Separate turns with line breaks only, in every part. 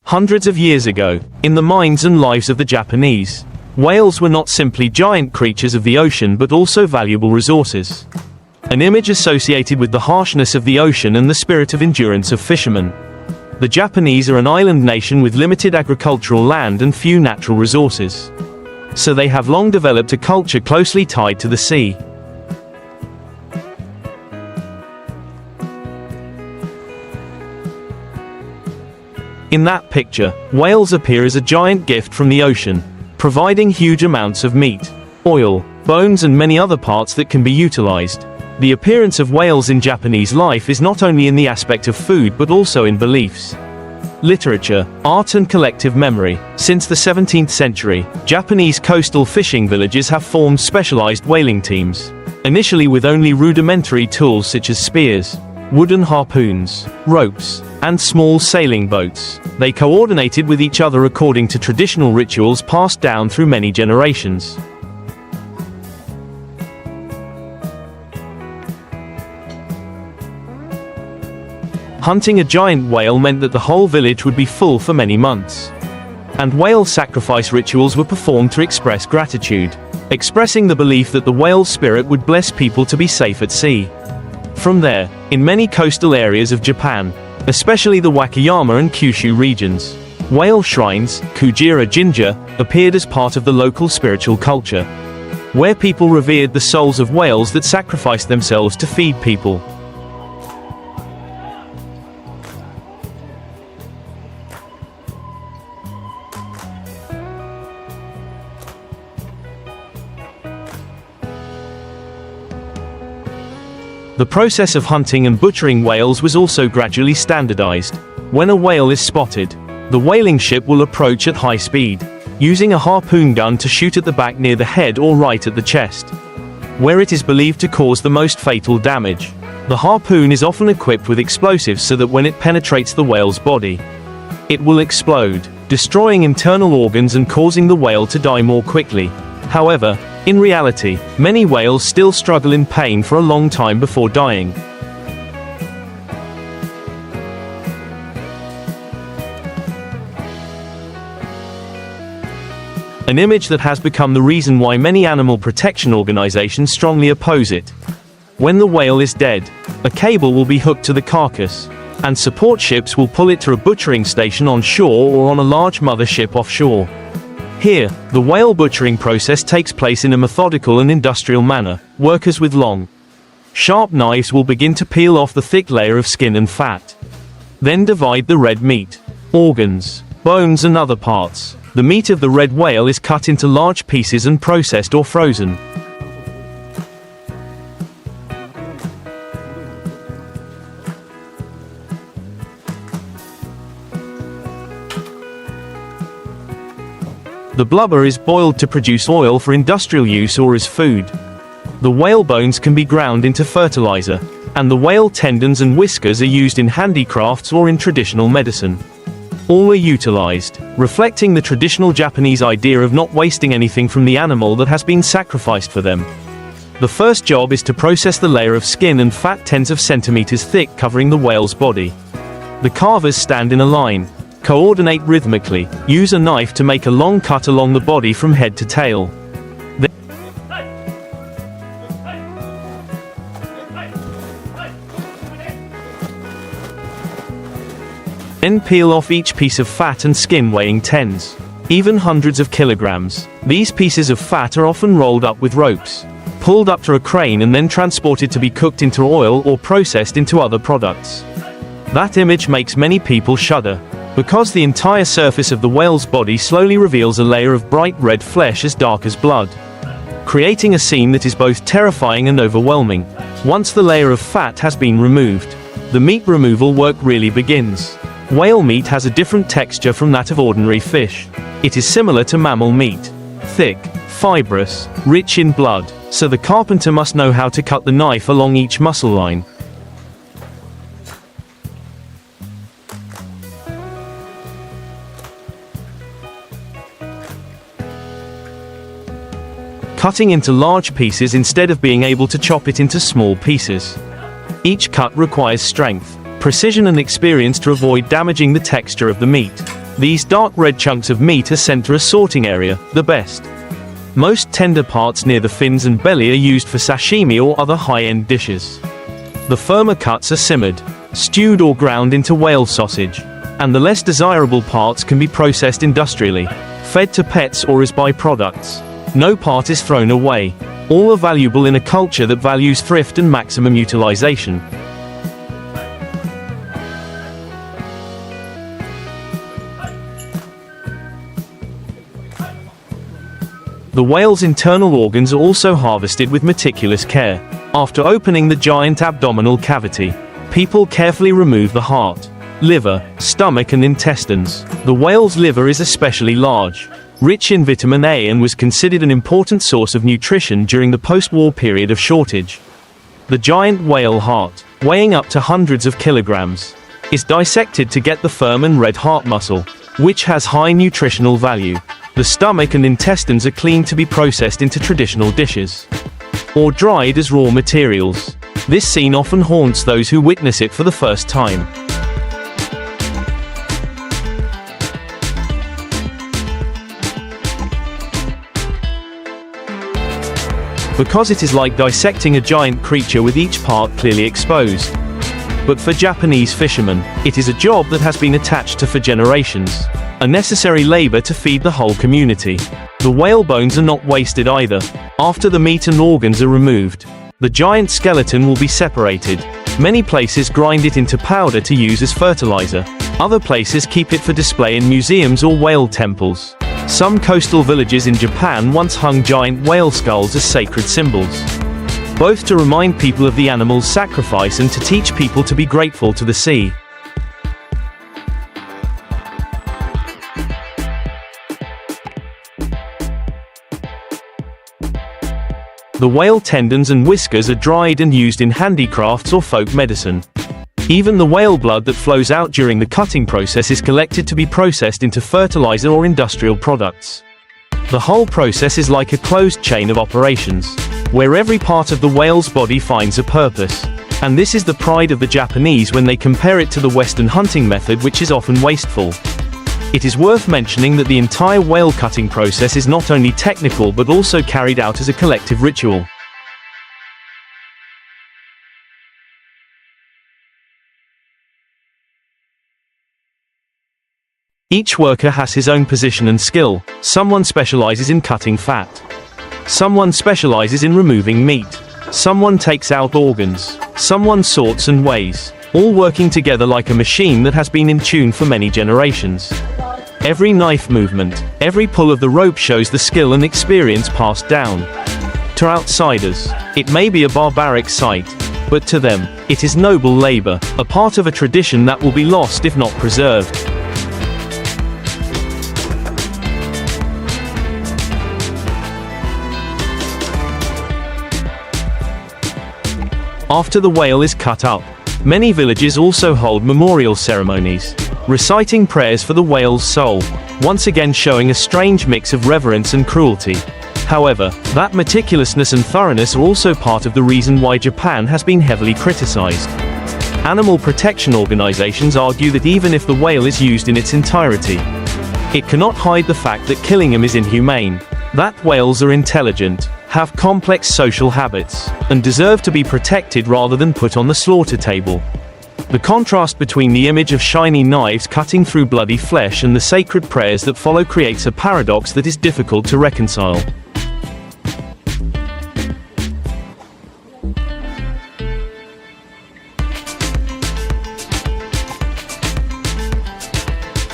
Hundreds of years ago, in the minds and lives of the Japanese, whales were not simply giant creatures of the ocean but also valuable resources. An image associated with the harshness of the ocean and the spirit of endurance of fishermen. The Japanese are an island nation with limited agricultural land and few natural resources. So they have long developed a culture closely tied to the sea. In that picture, whales appear as a giant gift from the ocean, providing huge amounts of meat, oil, bones and many other parts that can be utilized. The appearance of whales in Japanese life is not only in the aspect of food but also in beliefs, literature, art and collective memory. Since the 17th century, Japanese coastal fishing villages have formed specialized whaling teams. Initially with only rudimentary tools such as spears, wooden harpoons, ropes, and small sailing boats, they coordinated with each other according to traditional rituals passed down through many generations. Hunting a giant whale meant that the whole village would be full for many months. And whale sacrifice rituals were performed to express gratitude, expressing the belief that the whale's spirit would bless people to be safe at sea. From there, in many coastal areas of Japan, especially the Wakayama and Kyushu regions, whale shrines, Kujira Jinja, appeared as part of the local spiritual culture, where people revered the souls of whales that sacrificed themselves to feed people. The process of hunting and butchering whales was also gradually standardized. When a whale is spotted, the whaling ship will approach at high speed, using a harpoon gun to shoot at the back near the head or right at the chest, where it is believed to cause the most fatal damage. The harpoon is often equipped with explosives so that when it penetrates the whale's body, it will explode, destroying internal organs and causing the whale to die more quickly. However, in reality, many whales still struggle in pain for a long time before dying. An image that has become the reason why many animal protection organizations strongly oppose it. When the whale is dead, a cable will be hooked to the carcass, and support ships will pull it to a butchering station on shore or on a large mother ship offshore. Here, the whale butchering process takes place in a methodical and industrial manner. Workers with long, sharp knives will begin to peel off the thick layer of skin and fat. Then divide the red meat, organs, bones and other parts. The meat of the red whale is cut into large pieces and processed or frozen. The blubber is boiled to produce oil for industrial use or as food. The whale bones can be ground into fertilizer, and the whale tendons and whiskers are used in handicrafts or in traditional medicine. All are utilized, reflecting the traditional Japanese idea of not wasting anything from the animal that has been sacrificed for them. The first job is to process the layer of skin and fat tens of centimeters thick covering the whale's body. The carvers stand in a line, coordinate rhythmically, use a knife to make a long cut along the body from head to tail. Then peel off each piece of fat and skin weighing tens, even hundreds of kilograms. These pieces of fat are often rolled up with ropes, pulled up to a crane and then transported to be cooked into oil or processed into other products. That image makes many people shudder, because the entire surface of the whale's body slowly reveals a layer of bright red flesh as dark as blood, creating a scene that is both terrifying and overwhelming. Once the layer of fat has been removed, the meat removal work really begins. Whale meat has a different texture from that of ordinary fish. It is similar to mammal meat, thick, fibrous, rich in blood, so the carpenter must know how to cut the knife along each muscle line. Cutting into large pieces instead of being able to chop it into small pieces. Each cut requires strength, precision and experience to avoid damaging the texture of the meat. These dark red chunks of meat are sent to a sorting area, the best. Most tender parts near the fins and belly are used for sashimi or other high-end dishes. The firmer cuts are simmered, stewed or ground into whale sausage, and the less desirable parts can be processed industrially, fed to pets or as byproducts. No part is thrown away. All are valuable in a culture that values thrift and maximum utilization. The whale's internal organs are also harvested with meticulous care. After opening the giant abdominal cavity, people carefully remove the heart, liver, stomach and intestines. The whale's liver is especially large, rich in vitamin A, and was considered an important source of nutrition during the post-war period of shortage. The giant whale heart, weighing up to hundreds of kilograms, is dissected to get the firm and red heart muscle, which has high nutritional value. The stomach and intestines are cleaned to be processed into traditional dishes, or dried as raw materials. This scene often haunts those who witness it for the first time. Because it is like dissecting a giant creature with each part clearly exposed. But for Japanese fishermen, it is a job that has been attached to for generations. A necessary labor to feed the whole community. The whale bones are not wasted either. After the meat and organs are removed, the giant skeleton will be separated. Many places grind it into powder to use as fertilizer. Other places keep it for display in museums or whale temples. Some coastal villages in Japan once hung giant whale skulls as sacred symbols, both to remind people of the animal's sacrifice and to teach people to be grateful to the sea. The whale tendons and whiskers are dried and used in handicrafts or folk medicine. Even the whale blood that flows out during the cutting process is collected to be processed into fertilizer or industrial products. The whole process is like a closed chain of operations, where every part of the whale's body finds a purpose. And this is the pride of the Japanese when they compare it to the Western hunting method, which is often wasteful. It is worth mentioning that the entire whale cutting process is not only technical but also carried out as a collective ritual. Each worker has his own position and skill. Someone specializes in cutting fat. Someone specializes in removing meat. Someone takes out organs. Someone sorts and weighs, all working together like a machine that has been in tune for many generations. Every knife movement, every pull of the rope shows the skill and experience passed down. To outsiders, it may be a barbaric sight, but to them, it is noble labor, a part of a tradition that will be lost if not preserved. After the whale is cut up, many villages also hold memorial ceremonies, reciting prayers for the whale's soul, once again showing a strange mix of reverence and cruelty. However, that meticulousness and thoroughness are also part of the reason why Japan has been heavily criticized. Animal protection organizations argue that even if the whale is used in its entirety, it cannot hide the fact that killing him is inhumane, that whales are intelligent, have complex social habits, and deserve to be protected rather than put on the slaughter table. The contrast between the image of shiny knives cutting through bloody flesh and the sacred prayers that follow creates a paradox that is difficult to reconcile.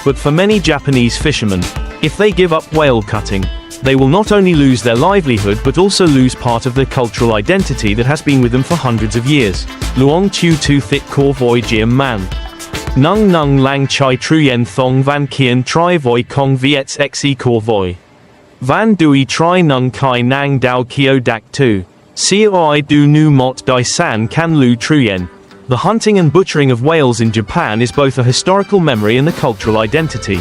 But for many Japanese fishermen, if they give up whale cutting, they will not only lose their livelihood but also lose part of their cultural identity that has been with them for hundreds of years. Luong tu tu thit kor voi jiam man. Nung nung lang chai truyen thong van kien tri voi kong viets xe kor voi. Van dui tri nung kai nang dao kio dak tu. Coi du nu mot dai san kan lu truyen. The hunting and butchering of whales in Japan is both a historical memory and a cultural identity.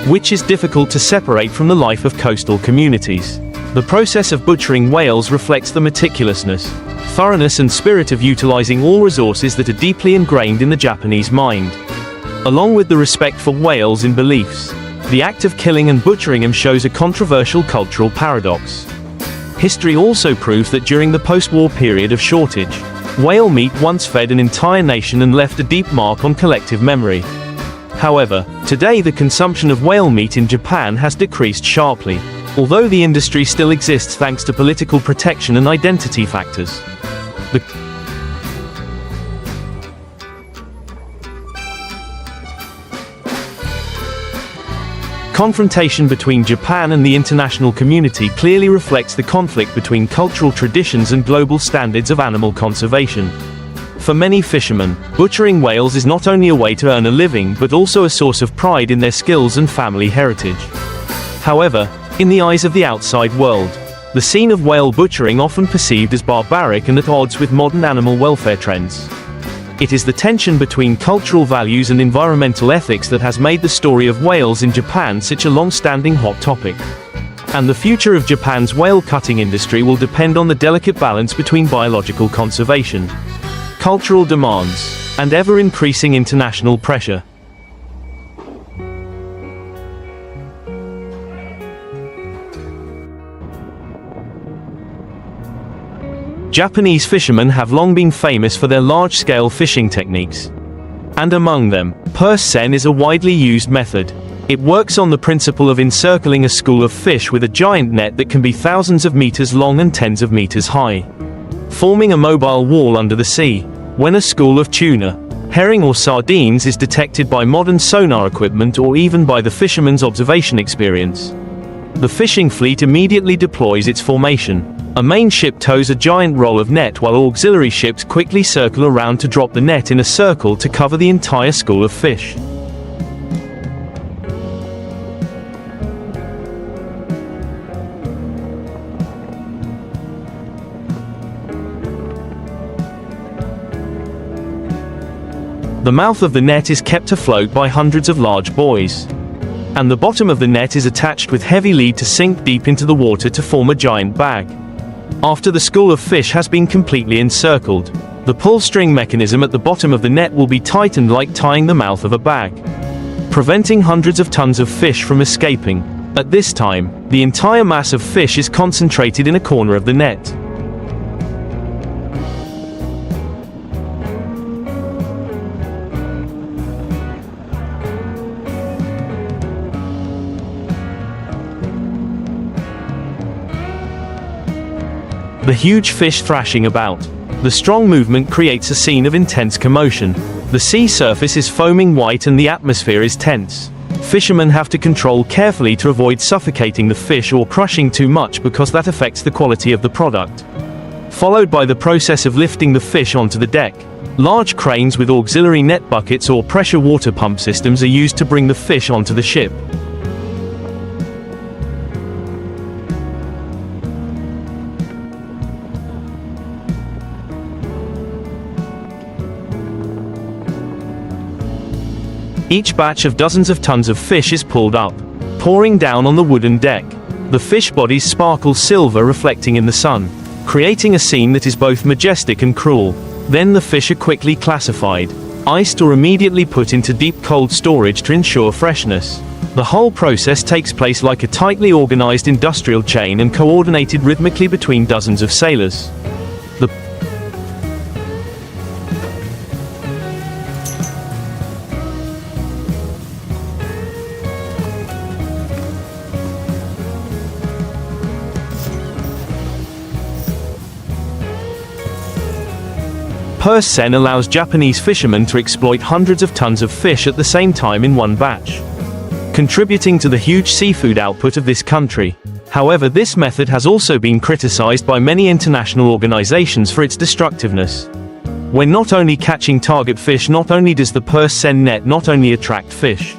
which is difficult to separate from the life of coastal communities. The process of butchering whales reflects the meticulousness, thoroughness and spirit of utilizing all resources that are deeply ingrained in the Japanese mind. Along with the respect for whales in beliefs, the act of killing and butchering them shows a controversial cultural paradox. History also proves that during the post-war period of shortage, whale meat once fed an entire nation and left a deep mark on collective memory. However, today the consumption of whale meat in Japan has decreased sharply, although the industry still exists thanks to political protection and identity factors. The confrontation between Japan and the international community clearly reflects the conflict between cultural traditions and global standards of animal conservation. For many fishermen, butchering whales is not only a way to earn a living but also a source of pride in their skills and family heritage. However, in the eyes of the outside world, the scene of whale butchering often perceived as barbaric and at odds with modern animal welfare trends. It is the tension between cultural values and environmental ethics that has made the story of whales in Japan such a long-standing hot topic. And the future of Japan's whale cutting industry will depend on the delicate balance between biological conservation, cultural demands, and ever-increasing international pressure. Japanese fishermen have long been famous for their large-scale fishing techniques. And among them, seine is a widely used method. It works on the principle of encircling a school of fish with a giant net that can be thousands of meters long and tens of meters high, forming a mobile wall under the sea. When a school of tuna, herring or sardines is detected by modern sonar equipment or even by the fisherman's observation experience, the fishing fleet immediately deploys its formation. A main ship tows a giant roll of net while auxiliary ships quickly circle around to drop the net in a circle to cover the entire school of fish. The mouth of the net is kept afloat by hundreds of large buoys, and the bottom of the net is attached with heavy lead to sink deep into the water to form a giant bag. After the school of fish has been completely encircled, the pull string mechanism at the bottom of the net will be tightened like tying the mouth of a bag, preventing hundreds of tons of fish from escaping. At this time, the entire mass of fish is concentrated in a corner of the net. The huge fish thrashing about. The strong movement creates a scene of intense commotion. The sea surface is foaming white and the atmosphere is tense. Fishermen have to control carefully to avoid suffocating the fish or crushing too much because that affects the quality of the product. Followed by the process of lifting the fish onto the deck. Large cranes with auxiliary net buckets or pressure water pump systems are used to bring the fish onto the ship. Each batch of dozens of tons of fish is pulled up, pouring down on the wooden deck. The fish bodies sparkle silver reflecting in the sun, creating a scene that is both majestic and cruel. Then the fish are quickly classified, iced or immediately put into deep cold storage to ensure freshness. The whole process takes place like a tightly organized industrial chain and coordinated rhythmically between dozens of sailors. Seine allows Japanese fishermen to exploit hundreds of tons of fish at the same time in one batch, contributing to the huge seafood output of this country. However, this method has also been criticized by many international organizations for its destructiveness. When not only catching target fish, not only does the seine net not only attract fish,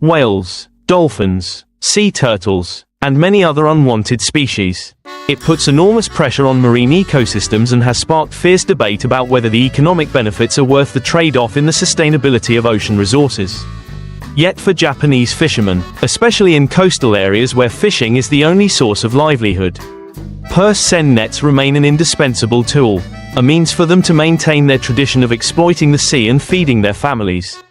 whales, dolphins, sea turtles, and many other unwanted species. It puts enormous pressure on marine ecosystems and has sparked fierce debate about whether the economic benefits are worth the trade-off in the sustainability of ocean resources. Yet for Japanese fishermen, especially in coastal areas where fishing is the only source of livelihood, seine nets remain an indispensable tool, a means for them to maintain their tradition of exploiting the sea and feeding their families.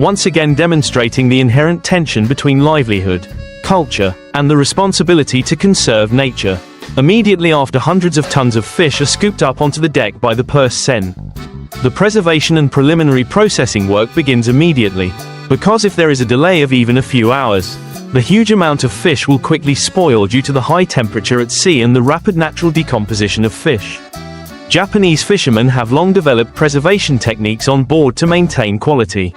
Once again demonstrating the inherent tension between livelihood, culture, and the responsibility to conserve nature. Immediately after, hundreds of tons of fish are scooped up onto the deck by the seine. The preservation and preliminary processing work begins immediately, because if there is a delay of even a few hours, the huge amount of fish will quickly spoil due to the high temperature at sea and the rapid natural decomposition of fish. Japanese fishermen have long developed preservation techniques on board to maintain quality.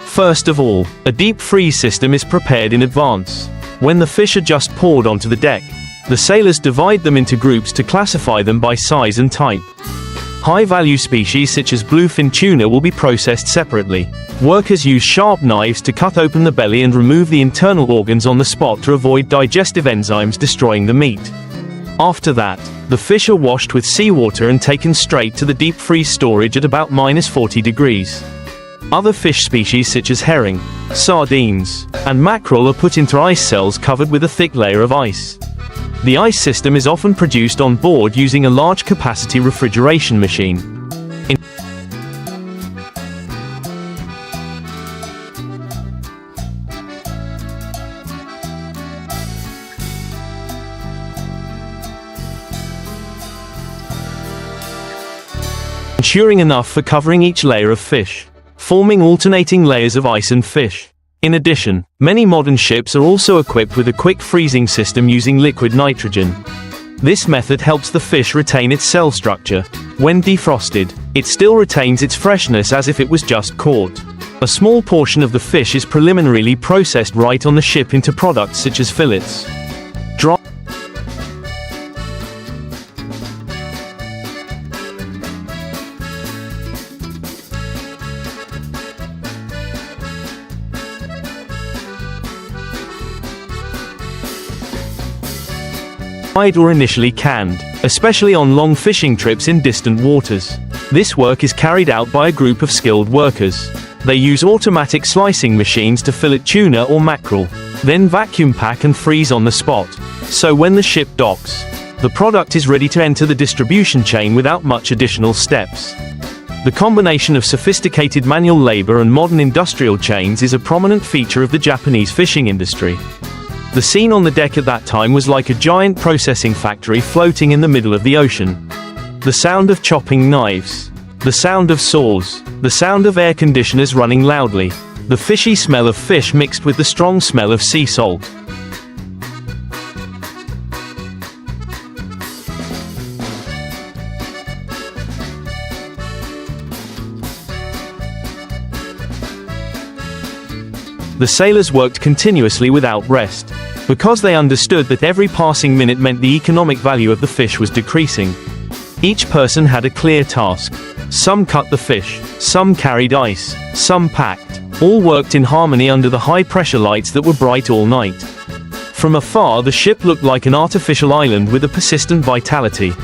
First of all, a deep freeze system is prepared in advance. When the fish are just poured onto the deck, the sailors divide them into groups to classify them by size and type. High-value species such as bluefin tuna will be processed separately. Workers use sharp knives to cut open the belly and remove the internal organs on the spot to avoid digestive enzymes destroying the meat. After that, the fish are washed with seawater and taken straight to the deep freeze storage at about -40 degrees. Other fish species such as herring, sardines, and mackerel are put into ice cells covered with a thick layer of ice. The ice system is often produced on board using a large capacity refrigeration machine. Ensuring enough for covering each layer of fish, forming alternating layers of ice and fish. In addition, many modern ships are also equipped with a quick freezing system using liquid nitrogen. This method helps the fish retain its cell structure. When defrosted, it still retains its freshness as if it was just caught. A small portion of the fish is preliminarily processed right on the ship into products such as fillets. Dried or initially canned, especially on long fishing trips in distant waters. This work is carried out by a group of skilled workers. They use automatic slicing machines to fillet tuna or mackerel, then vacuum pack and freeze on the spot. So when the ship docks, the product is ready to enter the distribution chain without much additional steps. The combination of sophisticated manual labor and modern industrial chains is a prominent feature of the Japanese fishing industry. The scene on the deck at that time was like a giant processing factory floating in the middle of the ocean. The sound of chopping knives, the sound of saws, the sound of air conditioners running loudly, the fishy smell of fish mixed with the strong smell of sea salt. The sailors worked continuously without rest, because they understood that every passing minute meant the economic value of the fish was decreasing. Each person had a clear task. Some cut the fish, some carried ice, some packed. All worked in harmony under the high-pressure lights that were bright all night. From afar, the ship looked like an artificial island with a persistent vitality,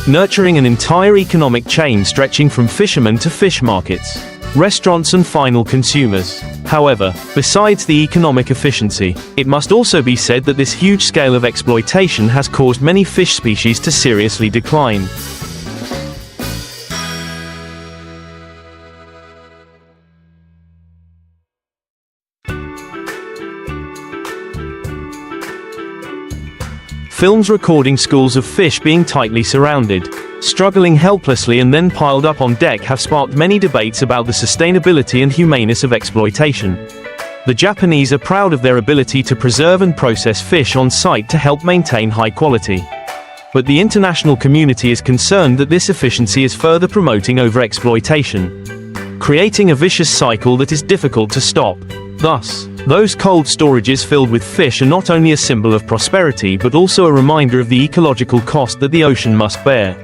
nurturing an entire economic chain stretching from fishermen to fish markets, restaurants and final consumers. However, besides the economic efficiency, it must also be said that this huge scale of exploitation has caused many fish species to seriously decline. Films recording schools of fish being tightly surrounded, struggling helplessly and then piled up on deck have sparked many debates about the sustainability and humaneness of exploitation. The Japanese are proud of their ability to preserve and process fish on site to help maintain high quality. but the international community is concerned that this efficiency is further promoting overexploitation, creating a vicious cycle that is difficult to stop. Thus, those cold storages filled with fish are not only a symbol of prosperity but also a reminder of the ecological cost that the ocean must bear.